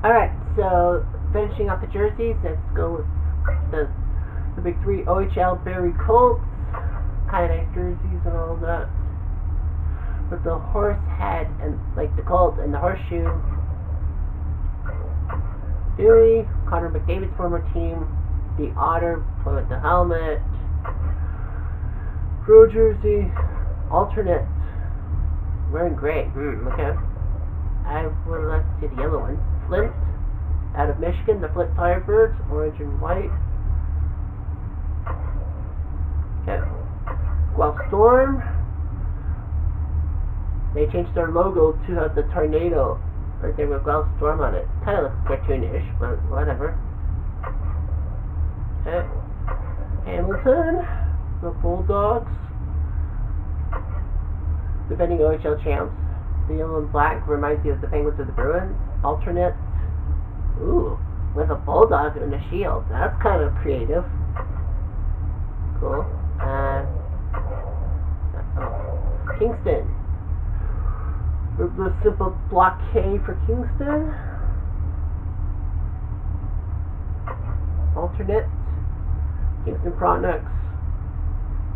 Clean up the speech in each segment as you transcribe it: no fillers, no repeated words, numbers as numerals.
Alright, so finishing off the jerseys, let's go with the big three. OHL Barry Colts, kind of nice jerseys and all that. With the horse head and like the Colt and the horseshoe. Dewey, Connor McDavid's former team. The Otter with the helmet. Road jersey, alternate, wearing gray. Okay. I would like to see the yellow one. Flint, out of Michigan, the Flint Firebirds, orange and white. Okay. Guelph Storm. They changed their logo to have the tornado right there with Guelph Storm on it. Kind of looks cartoonish, but whatever. Okay. Hamilton, the Bulldogs, defending OHL champs. The yellow and black reminds you of the Penguins or the Bruins. Alternate. Ooh, with a bulldog and a shield. That's kind of creative. Cool. Kingston. The simple block K for Kingston. Alternate. Kingston Frontenacs.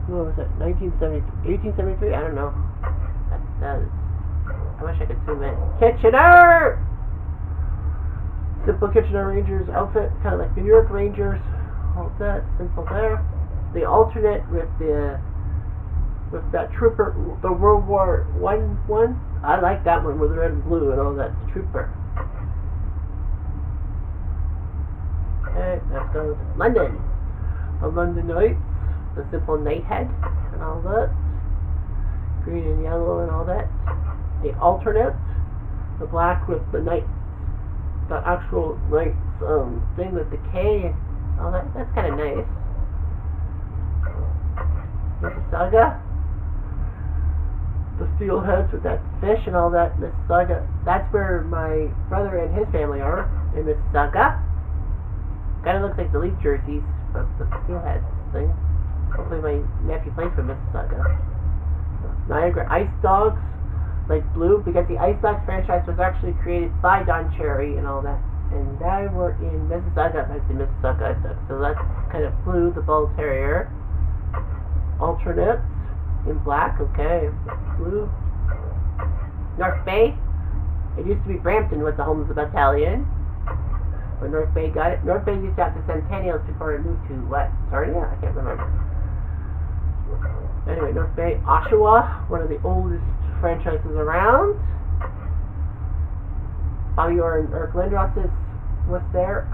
What was it? 1873? I don't know. That says. I wish I could zoom in. Kitchener! Simple Kitchener Rangers outfit, kind of like the New York Rangers. All that, simple there. The alternate with that trooper, the World War I one. I like that one with the red and blue and all that. The trooper. Okay, let's go to London. The London Knights, the simple knight head and all that. Green and yellow and all that. The alternate, the black with the knight, the actual knight thing with the K and all that. That's kind of nice. Mississauga, the steelheads with that fish and all that. Mississauga, that's where my brother and his family are, in Mississauga. Kind of looks like the Leaf jerseys, but the steelheads thing. Hopefully my nephew plays for Mississauga. Niagara Ice Dogs, like blue, because the Ice Dogs franchise was actually created by Don Cherry and all that. And they were in Mississauga, that's the Mississauga Ice Dogs. So that's kind of blue, the Bull Terrier. Alternate in black, okay. Blue. North Bay. It used to be Brampton with the home of the battalion. When North Bay got it. North Bay used to have the Centennials before it moved to what? Sarnia? I can't remember. Anyway, North Bay. Oshawa, one of the oldest franchises around. Bobby Orr and Eric Lindros was there.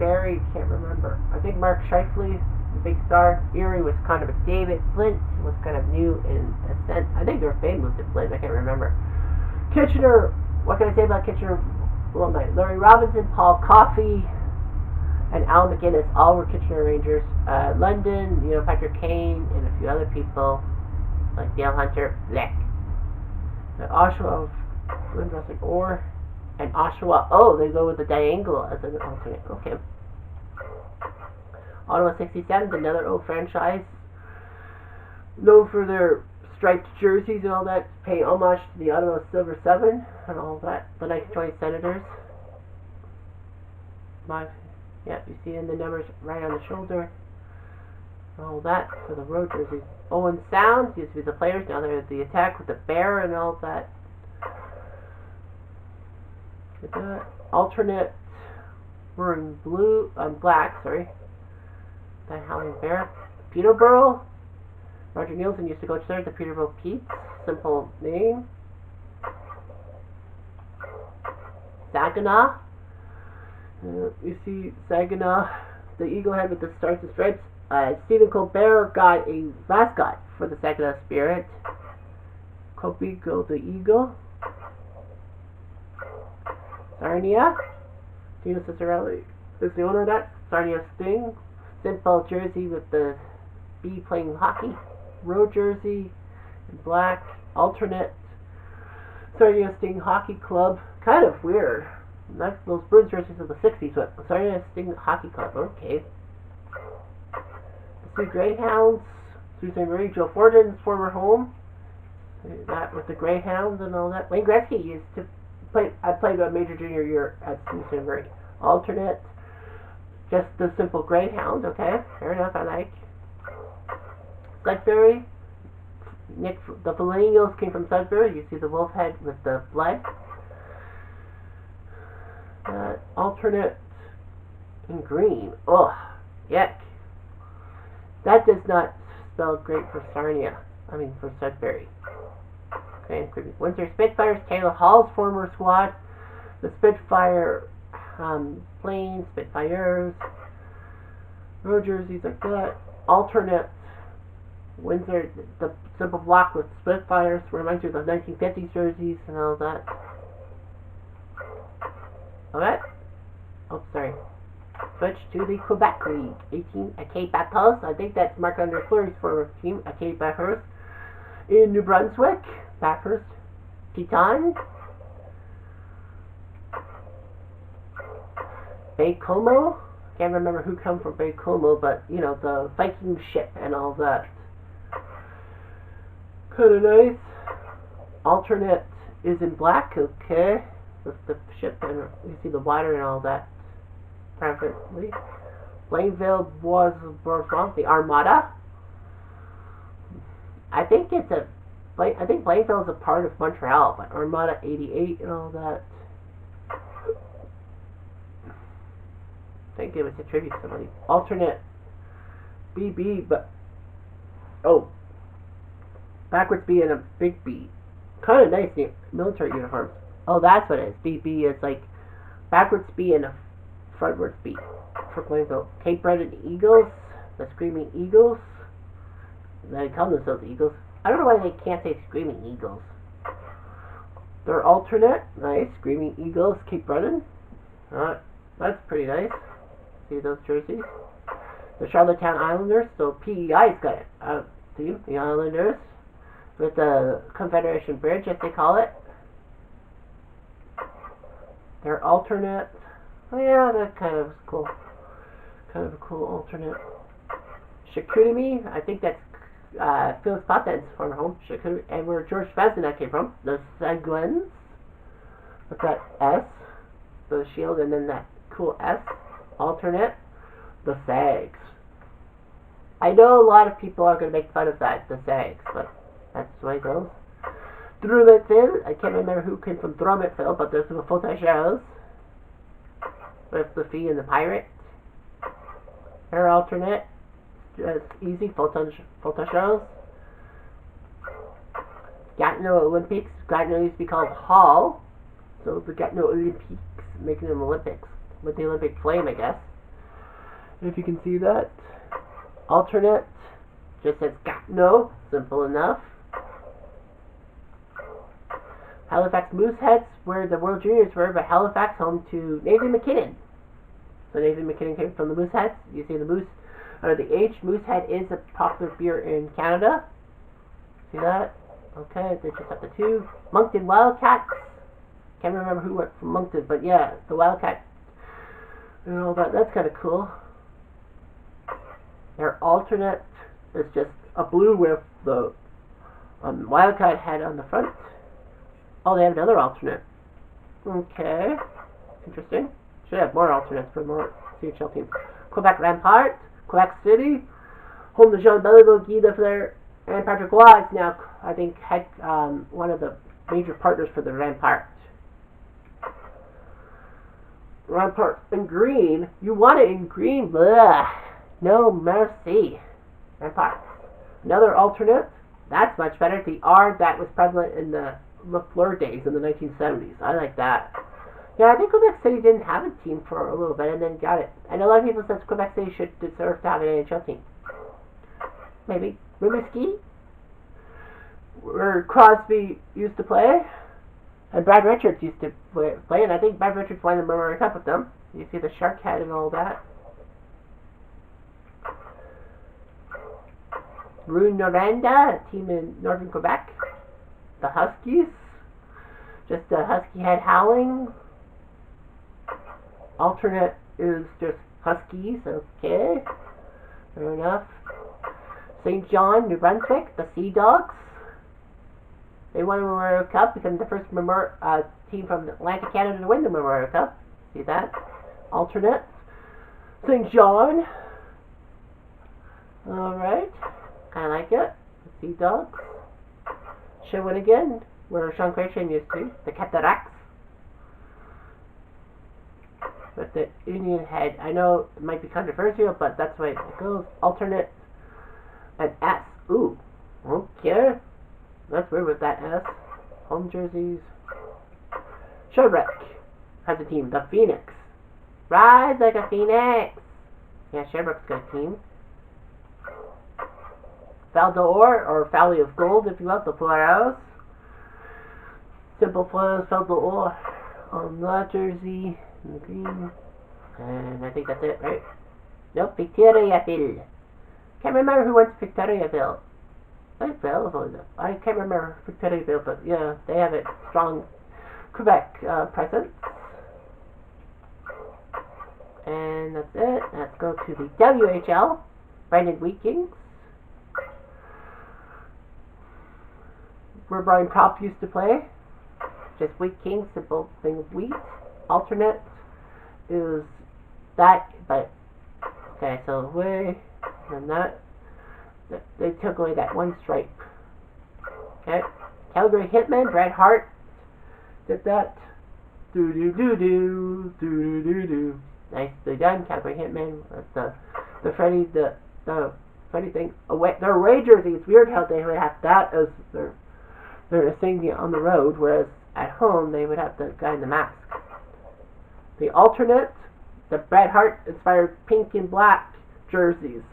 Barry, can't remember. I think Mark Scheifele, the big star. Erie was Connor McDavid. Flint was kind of new in a sense. I think North Bay moved to Flint. I can't remember. Kitchener, what can I say about Kitchener? Well, Larry Robinson, Paul Coffey, and Al McGinnis all were Kitchener Rangers. London, Patrick Kane and a few other people like Dale Hunter, Blech. Oshawa, Lindros and Orr, and Oshawa. Oh, they go with the Diangle as an alternate. Okay. Ottawa 67, another old franchise, known for their striped jerseys and all that, paying homage to the Ottawa Silver 7 and all that. The 1920 Senators. Yeah, you see in the numbers right on the shoulder. All that for the road jerseys. Owen Sounds used to be the players, now they're the attack with the bear and all that. Alternate wearing black, sorry. That Howling Bear. Peterborough. Roger Nielsen used to coach there, the Peterborough Petes. Simple name. Saginaw. You see Saginaw, the eagle head with the stars and stripes. Stephen Colbert got a mascot for the Saginaw Spirit. Copico the eagle. Sarnia. Gino Ciccarelli is the owner of that. Sarnia Sting. Simple jersey with the bee playing hockey. Road jersey in black. Alternate. Sarnia Sting Hockey Club. Kind of weird. That's those Bruins jerseys of the 60s. But Sarnia Sting Hockey Club. Okay. The Three Greyhounds. Sault Ste. Marie. Joe Fortin's former home. That with the Greyhounds and all that. Wayne Gretzky used to I played a major junior year at Sudbury. Alternate, just the simple Greyhound. Okay, fair enough. I like Sudbury. The Millennials came from Sudbury. You see the wolf head with the blood. Alternate in green. Ugh, yuck. That does not spell great for Sarnia. I mean for Sudbury. Okay, creepy. Windsor Spitfires, Taylor Hall's former squad. The Spitfire planes, Spitfires, road jerseys like that. Alternate Windsor, the simple block with Spitfires reminds you of the 1950s jerseys and all that. Alright. Oh, sorry. Switch to the Quebec League. 18 Acadie Batters. I think that's Marc-Andre Fleury's former team, Acadie Batters. In New Brunswick, Bathurst, Titan, Baie-Comeau. Can't remember who come from Baie-Comeau, but you know the Viking ship and all that. Kind of nice. Alternate is in black. Okay, with the ship and you see the water and all that. Preferably. Blainville was Bourgeois, the Armada. I think Blainville is a part of Montreal, but Armada 88 and all that. I think it was a tribute to somebody. Alternate BB, but backwards B and a big B. Kind of nice military uniforms. Oh, that's what it is. BB is like backwards B and a frontwards B for Blainville. Cape Breton Eagles, the Screaming Eagles. They call themselves Eagles. I don't know why they can't say Screaming Eagles. They're alternate. Nice. Screaming Eagles, Cape Breton. That's pretty nice. See those jerseys? The Charlottetown Islanders. So PEI's got a team. The Islanders. With the Confederation Bridge, as they call it. They're alternate. Oh yeah, that kind of cool. Kind of a cool alternate. Chicoutimi, I think that's Phyllis Potten's former home. Chicoutimi, and where George Fezzik came from. The Seguins. With that S. The shield and then that cool S. Alternate. The Sags. I know a lot of people are going to make fun of that, the Sags, but that's the way it goes. Drummondville, I can't remember who came from Drummondville, but there's the Fotagers. With the Fee and the Pirate. They're alternate. Just easy, Fotagers. Gatineau Olympics. Gatineau used to be called Hall. So the Gatineau Olympics, making them Olympics. With the Olympic flame, I guess. If you can see that. Alternate. Just says Gatineau. Simple enough. Halifax Mooseheads, where the World Juniors were, but Halifax home to Nathan MacKinnon. So Nathan MacKinnon came from the Mooseheads. You see the Moose under the H. Moosehead is a popular beer in Canada. See that? Okay, they just have the two. Moncton Wildcats. Can't remember who went from Moncton, but yeah, the Wildcat and all that. That's kind of cool. Their alternate is just a blue with the Wildcat head on the front. Oh, they have another alternate. Okay. Interesting. Should have more alternates for more CHL teams. Quebec Rampart. Quebec City. Home to Jean Beliveau, Guy Lafleur, and Patrick Roy is now, I think, one of the major partners for the Rampart. Rampart in green. You want it in green? Blah. No mercy. Rampart. Another alternate. That's much better. The R that was prevalent in the Lafleur days in the 1970s. I like that. Yeah, I think Quebec City didn't have a team for a little bit and then got it. And a lot of people said Quebec City should deserve to have an NHL team. Maybe. Rimouski, where Crosby used to play, and Brad Richards used to play, and I think Brad Richards won the Memorial Cup with them. You see the shark head and all that. Rouyn-Noranda, a team in northern Quebec. The Huskies, just a husky head howling. Alternate is just Huskies, okay, fair enough. St. John, New Brunswick, the Sea Dogs. They won the Memorial Cup, becoming the first team from Atlantic Canada to win the Memorial Cup. See that? Alternate. St. John. Alright. Kind of like it. The Sea Dogs. Shawinigan, where Sean Cratchit used to. The Cataracts. But the Indian Head, I know it might be controversial, but that's the way it goes. Alternate. An S. Ooh. Okay. That's weird with that S. Home jerseys. Sherbrooke has a team. The Phoenix. Rise like a phoenix. Yeah, Sherbrooke's got a team. Val d'Or, or Valley of Gold, if you want, the Flores. Simple Flores, Val d'Or on that jersey. In the green. And I think that's it, right? Nope, Victoriaville. Can't remember who went to Victoriaville. I can't remember Victoriaville, but yeah, they have a strong Quebec presence. And that's it. Let's go to the WHL. Brandon Wheat Kings. Where Brian Propp used to play. Just Wheat Kings, simple thing of wheat. Alternate is that, but okay, so away, and that they took away that one stripe. Okay, Calgary Hitman, Brad Hart did that. Do do do do do do do. Nicely done, Calgary Hitman. That's the Freddie thing. Away, their away jersey. It's weird how they would have that as their thing on the road, whereas at home they would have the guy in the mask. The alternate, the Bret Hart inspired pink and black jerseys.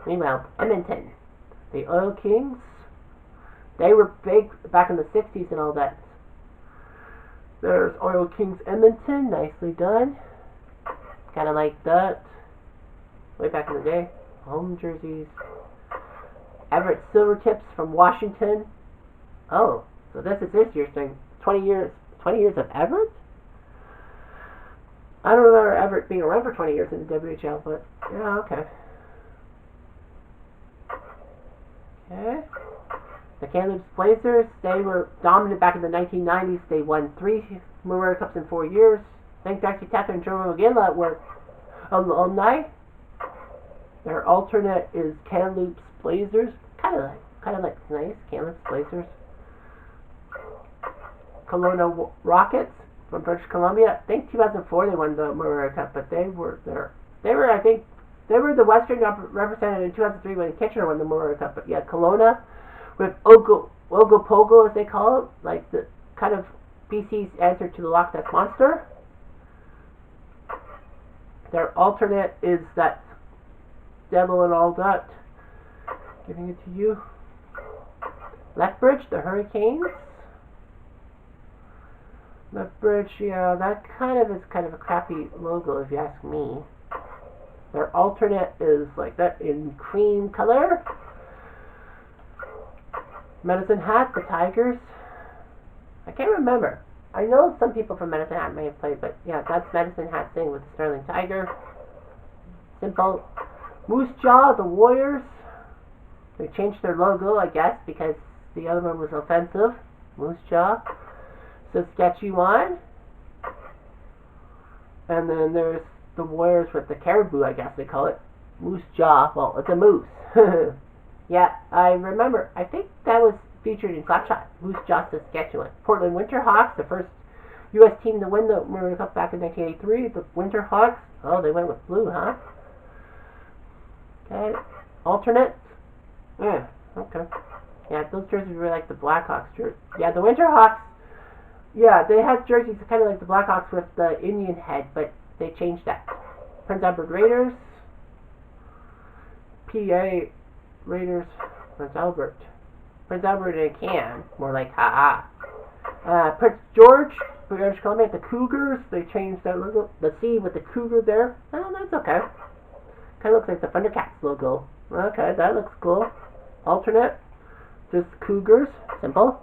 Meanwhile, Edmonton, the Oil Kings, they were big back in the 60s and all that. There's Oil Kings Edmonton, nicely done. Kind of like that. Way back in the day. Home jerseys. Everett Silvertips from Washington. Oh, so this is this year's thing. 20 years of Everett? I don't remember Everett being around for 20 years in the WHL, but yeah, okay. Okay. The Kamloops Blazers, they were dominant back in the 1990s. They won 3 Memorial Cups in 4 years. I think Darcy Tapper and Joe McGinley were alumni. Their alternate is Kamloops Blazers. Kind of like nice. Kamloops Blazers. Kelowna Rockets from British Columbia. I think 2004 they won the Memorial Cup, but they were I think they were the Western represented in 2003 when Kitchener won the Memorial Cup. But yeah, Kelowna with Ogopogo as they call it, like the kind of BC's answer to the Loch Ness Monster. Their alternate is that Devil and all that. Giving it to you. Lethbridge, the Hurricanes. Lethbridge, yeah, that kind of is a crappy logo if you ask me. Their alternate is like that in cream color. Medicine Hat, the Tigers. I can't remember. I know some people from Medicine Hat may have played, but yeah, that's Medicine Hat thing with the Sterling Tiger. Simple. Moose Jaw, the Warriors. They changed their logo, I guess, because the other one was offensive. Moose Jaw. Saskatchewan. And then there's the Warriors with the caribou, I guess they call it. Moose Jaw. Well, it's a moose. Yeah, I remember. I think that was featured in Slapshot. Moose Jaw, Saskatchewan. Portland Winterhawks, the first U.S. team to win the Memorial Cup back in 1983. The Winterhawks. Oh, they went with blue, huh? Okay. Alternate. Yeah, okay. Yeah, those jerseys were like the Blackhawks jerseys. Yeah, the Winterhawks. Yeah, they had jerseys kind of like the Blackhawks with the Indian head, but they changed that. Prince Albert Raiders. PA Raiders. Prince Albert. Prince Albert in a can. More like ha-ha. Prince George. British Columbia. The Cougars. They changed that logo. The C with the cougar there. Oh, that's okay. Kind of looks like the Thundercats logo. Okay, that looks cool. Alternate. Just Cougars. Simple.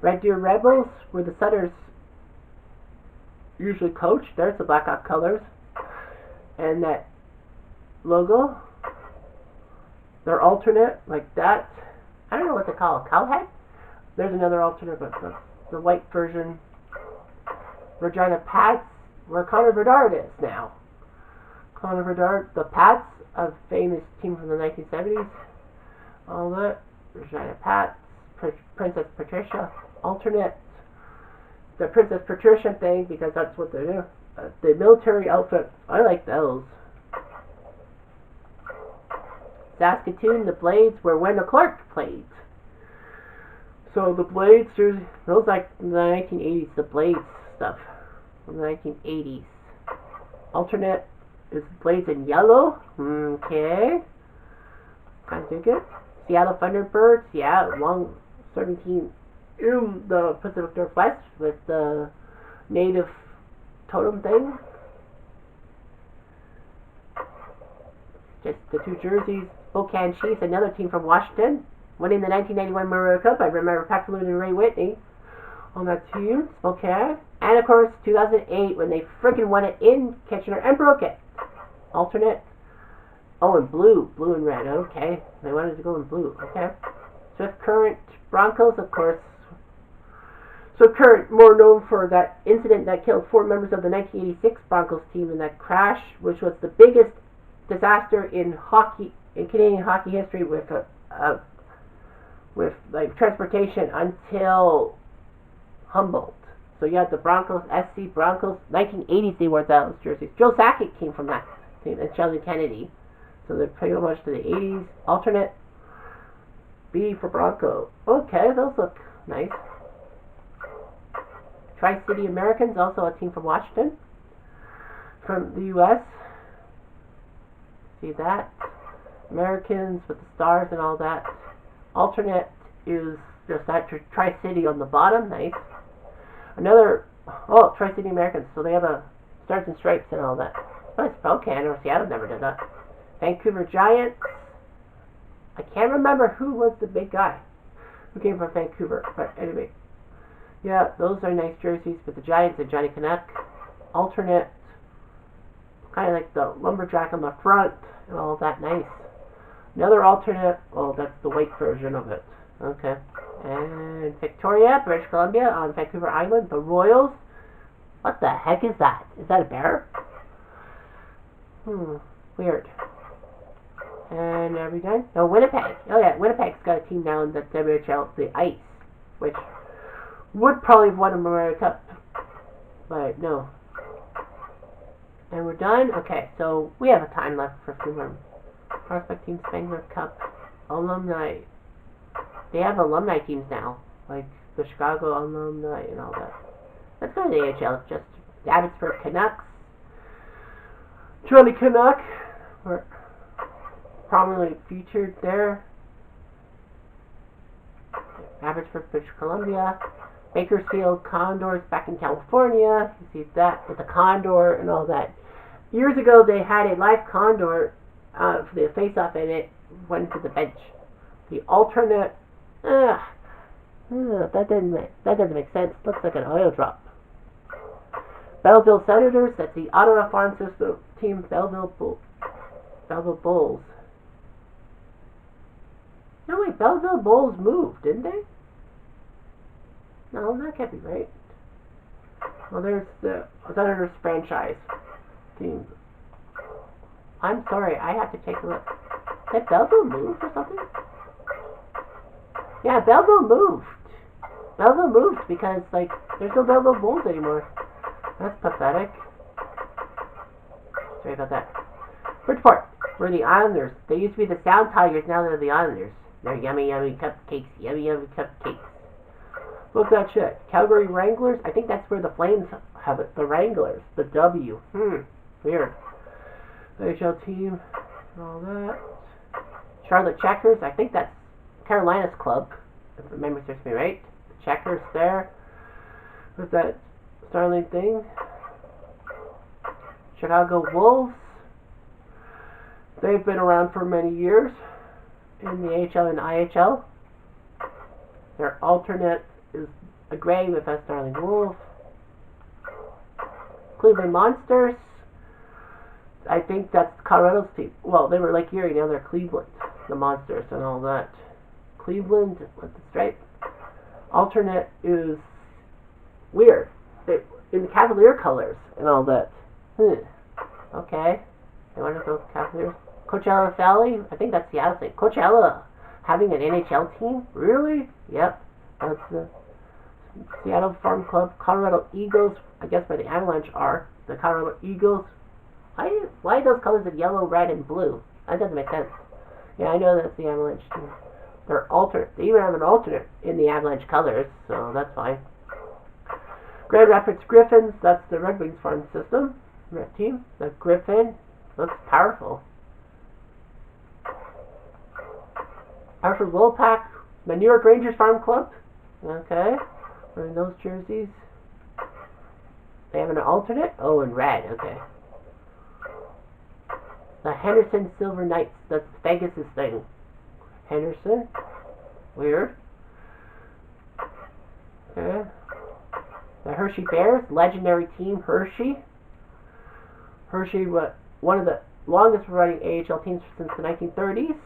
Red Deer Rebels, where the Sutters usually coach. There's the Blackhawk colors. And that logo. Their alternate, like that, I don't know what to call it, cowhead? There's another alternate, but the white version. Regina Pats, where Connor Bedard is now. Connor Bedard, the Pats, a famous team from the 1970s. All that. Regina Pats, Princess Patricia, alternate. The Princess Patricia thing, because that's what they do. The military outfit, I like those. Saskatoon, the Blades, where Wendell Clark played. So the Blades, those like the 1980s, the Blades stuff from the 1980s. Alternate is Blades in yellow. Okay. Kind of dig it. Seattle Thunderbirds, yeah, long 17 in the Pacific Northwest with the native totem thing. Just the two jerseys. Spokane Chiefs, another team from Washington, winning the 1991 Memorial Cup. I remember Pat Falloon and Ray Whitney on that team, Spokane. And of course, 2008 when they freaking won it in Kitchener and broke it. Alternate. Oh, and blue and red. Okay, they wanted to go in blue. Okay. Swift Current Broncos, of course. Swift Current, more known for that incident that killed 4 members of the 1986 Broncos team in that crash, which was the biggest disaster in hockey, in Canadian hockey history, with like transportation until Humboldt. So you have the Broncos, SC Broncos, 1980s they wore those jerseys. Joe Sakic came from that team, and Sheldon Kennedy. So they're pretty much to the 80s. Alternate B for Bronco. Okay, those look nice. Tri-City Americans, also a team from Washington, from the U.S. See that? Americans with the stars and all that. Alternate is just that Tri-City on the bottom. Nice. Another, Tri-City Americans. So they have a stars and stripes and all that. But Spokane or Seattle never did that. Vancouver Giants. I can't remember who was the big guy who came from Vancouver. But anyway. Yeah, those are nice jerseys. But the Giants and Johnny Canuck. Alternate. Kind of like the lumberjack on the front and all that. Nice. Another alternate. Oh, that's the white version of it. Okay. And Victoria, British Columbia, on Vancouver Island, the Royals. What the heck is that? Is that a bear? Weird. And are we done? No, Winnipeg. Oh yeah, Winnipeg's got a team now in the WHL, the Ice, which would probably have won a Memorial Cup, but no. And we're done? Okay, so we have a time left for a few more. Prospect Team Spengler Cup. Alumni. They have alumni teams now, like the Chicago alumni and all that. Let's go to the AHL. Just the Abbotsford Canucks. Johnny Canuck were prominently featured there. Abbotsford, British Columbia. Bakersfield Condors back in California. You see that with the condor and all that. Years ago, they had a live condor for the face-off, and it went to the bench. The alternate, that doesn't make sense. Looks like an oil drop. Belleville Senators. That's the Ottawa Farm System team. Belleville Bulls. No wait, Belleville Bulls moved, didn't they? No, that can't be right. Well, there's the Senators franchise team. I'm sorry, I have to take a look. Did Belleville move or something? Yeah, Belleville moved. Belleville moved because, like, there's no Belleville Bulls anymore. That's pathetic. Sorry about that. Bridgeport, we're the Islanders. They used to be the Sound Tigers, now they're the Islanders. They're yummy, yummy cupcakes. Yummy, yummy cupcakes. Look at that shit. Calgary Wranglers. I think that's where the Flames have it. The Wranglers. The W. Weird. The NHL team. And all that. Charlotte Checkers. I think that's Carolina's club. If the memory serves me right. The Checkers there. With that Starling thing. Chicago Wolves. They've been around for many years in the AHL and IHL. Their alternate is a gray with a Starling Wolf. Cleveland Monsters. I think that's Colorado's team. Well, they were Lake Erie, now they're Cleveland. the Monsters and all that. Cleveland with the stripe. Alternate is weird. In the Cavalier colors and all that. Okay. I wonder if those Cavaliers. Coachella Valley? I think that's Seattle thing. Coachella having an NHL team? Really? Yep. That's the Seattle Farm Club. Colorado Eagles. I guess where the Avalanche are. The Colorado Eagles. Why those colors of yellow, red, and blue? That doesn't make sense. Yeah, I know that's the Avalanche team. They're alternate. They even have an alternate in the Avalanche colors, so that's fine. Grand Rapids Griffins. That's the Red Wings farm system. Red team. The Griffin looks powerful. Hartford Wolfpack. The New York Rangers Farm Club. Okay. Wearing those jerseys. They have an alternate? Oh, in red. Okay. The Henderson Silver Knights. That's Vegas' thing. Henderson. Weird. Okay. The Hershey Bears. Legendary team Hershey. Hershey, one of the longest running AHL teams since the 1930s.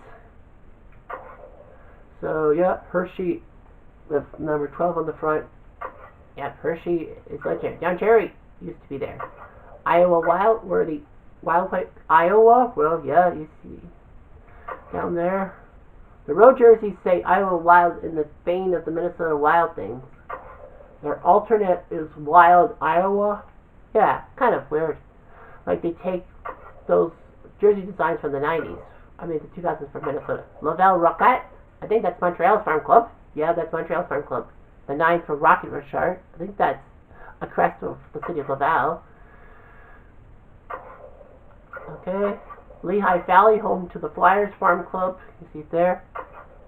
So, yeah, Hershey with number 12 on the front. Yeah, Hershey is legendary. John Cherry used to be there. Iowa Wild, where the Wild play. Iowa? Well, yeah, you see down there. The road jerseys say Iowa Wild in the vein of the Minnesota Wild things. Their alternate is Wild Iowa. Yeah, kind of weird. Like they take those jersey designs from the 90s. I mean, the 2000s from Minnesota. Laval Rocket. I think that's Montreal's farm club. Yeah, that's Montreal's farm club. The 9 for Rocket Richard. I think that's a crest of the city of Laval. Okay. Lehigh Valley, home to the Flyers Farm Club. You see it there.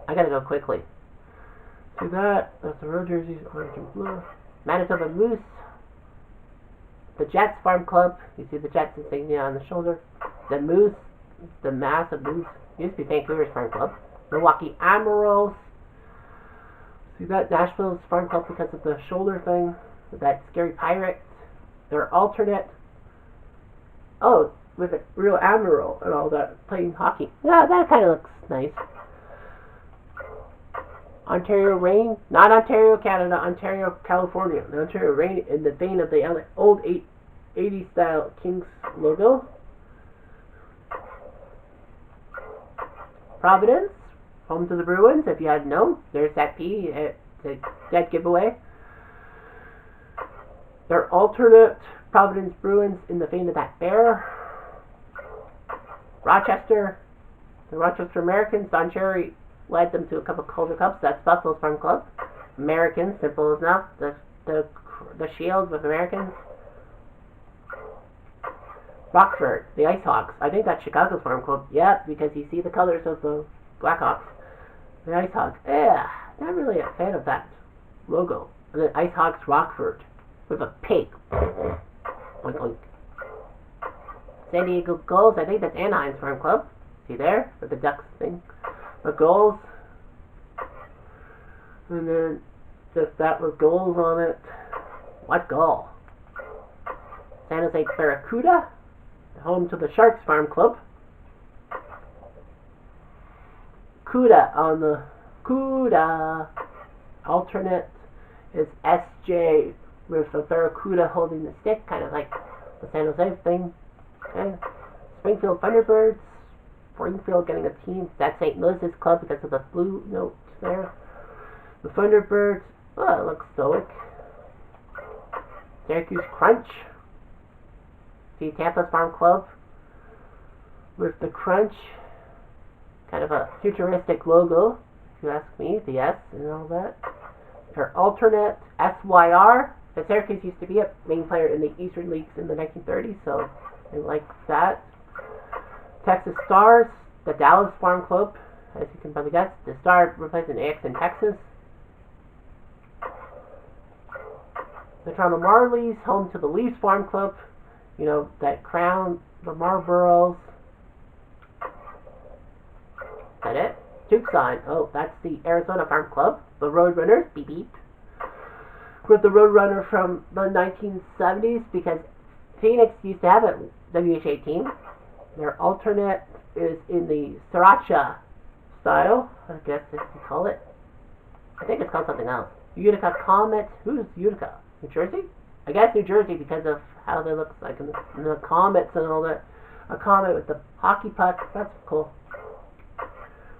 I gotta go quickly. See that? That's the road jerseys, orange and blue. Manitoba Moose. The Jets Farm Club. You see the Jets insignia on the shoulder. The Moose. The massive Moose. Used to be Vancouver's Farm Club. Milwaukee Admirals. See that? Nashville's Farm Club because of the shoulder thing. That Scary Pirate. Their alternate. Oh, with a real admiral and all that playing hockey. Yeah, that kind of looks nice. Ontario Reign. Not Ontario, Canada. Ontario, California. The Ontario Reign in the vein of the old 80s style Kings logo. Providence. Home to the Bruins, if you hadn't known. There's that P. It's a dead giveaway. Their alternate Providence Bruins in the vein of that bear. Rochester. The Rochester Americans. Don Cherry led them to a couple Calder Cups. That's Buffalo's Farm Club. Americans, simple enough. The shield with Americans. Rockford, the Ice Hawks. I think that's Chicago's Farm Club. Yeah, because you see the colors of the Blackhawks. The Ice Hawks. Yeah, not really a fan of that logo. And then Ice Hawks Rockford with a pig. Oink, oink. San Diego Gulls. I think that's Anaheim's Farm Club. See there? With the Ducks thing. The Gulls. And then just that with goals on it. What gull? San Jose Barracuda. Home to the Sharks Farm Club. CUDA on the CUDA. Alternate is SJ with a Barracuda holding the stick, kind of like the San Jose thing. Okay. Springfield Thunderbirds. Springfield getting a team. That's St. Louis's club because of the blue note there. The Thunderbirds. Oh, it looks stoic. Syracuse Crunch. See Tampa's Farm Club with the Crunch. Kind of a futuristic logo, if you ask me. The S and all that. Her alternate SYR. The Syracuse used to be a main player in the Eastern Leagues in the 1930s, so I like that. Texas Stars, the Dallas Farm Club, as you can probably guess. The Star replacing the X in Texas. The Toronto Marlies, home to the Leafs Farm Club. You know, that crown, the Marlboros. Is that it? Tucson. Oh, that's the Arizona Farm Club. The Roadrunners. Beep beep. With the Roadrunner from the 1970s because Phoenix used to have a WHA team. Their alternate is in the Sriracha style, I guess if you call it. I think it's called something else. Utica Comet. Who's Utica? New Jersey? I guess New Jersey because of how they look like in the comets and all that. A comet with the hockey puck. That's cool.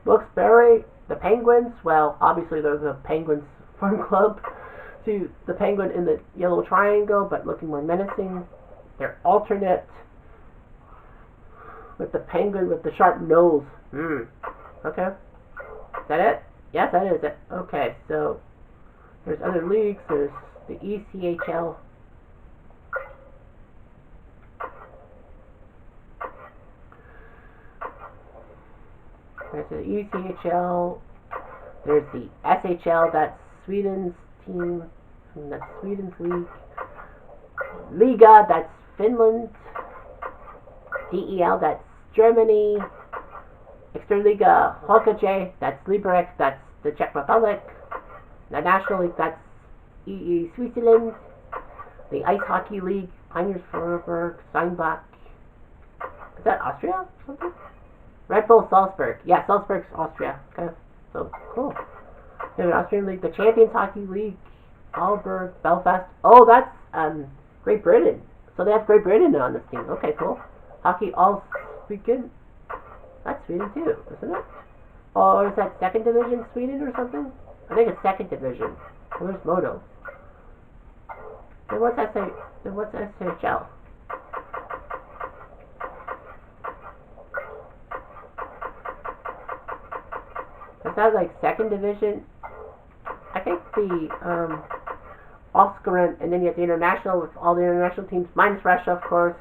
Wilkes-Barre, the Penguins. Well, obviously they're the Penguins Farm Club. See the penguin in the yellow triangle, but looking more menacing. Their alternate with the penguin with the sharp nose. Okay. Is that it? Yes, that is it. Okay, so there's other leagues. There's the ECHL. There's the ECHL. There's the SHL. That's Sweden's team. That's Sweden's league. Liga. That's Finland. DEL. That's Germany. Extraliga Hockey, that's Liberec, that's the Czech Republic. The National League, that's EE Switzerland. The Ice Hockey League, Pioneers Vorarlberg, Steinbach. Is that Austria? Something? Red Bull Salzburg. Yeah, Salzburg's Austria. Okay, so cool. There's an Austrian League, the Champions Hockey League, Aalborg, Belfast. Oh, that's Great Britain. So they have Great Britain on this team. Okay, cool. Hockey all weekend. That's Sweden too, isn't it? Or is that second division Sweden or something? I think it's second division. Well, there's Modo. Then what's SHL? Is that like second division? I think the Oscar and then you have the international with all the international teams minus Russia, of course.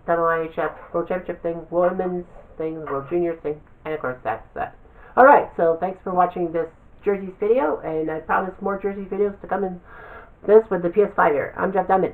IHF World Championship thing, women's thing, World Junior thing, and of course that's that. Alright, so thanks for watching this Jerseys video, and I promise more Jerseys videos to come in this with the PS5 here. I'm Jeff Diamond.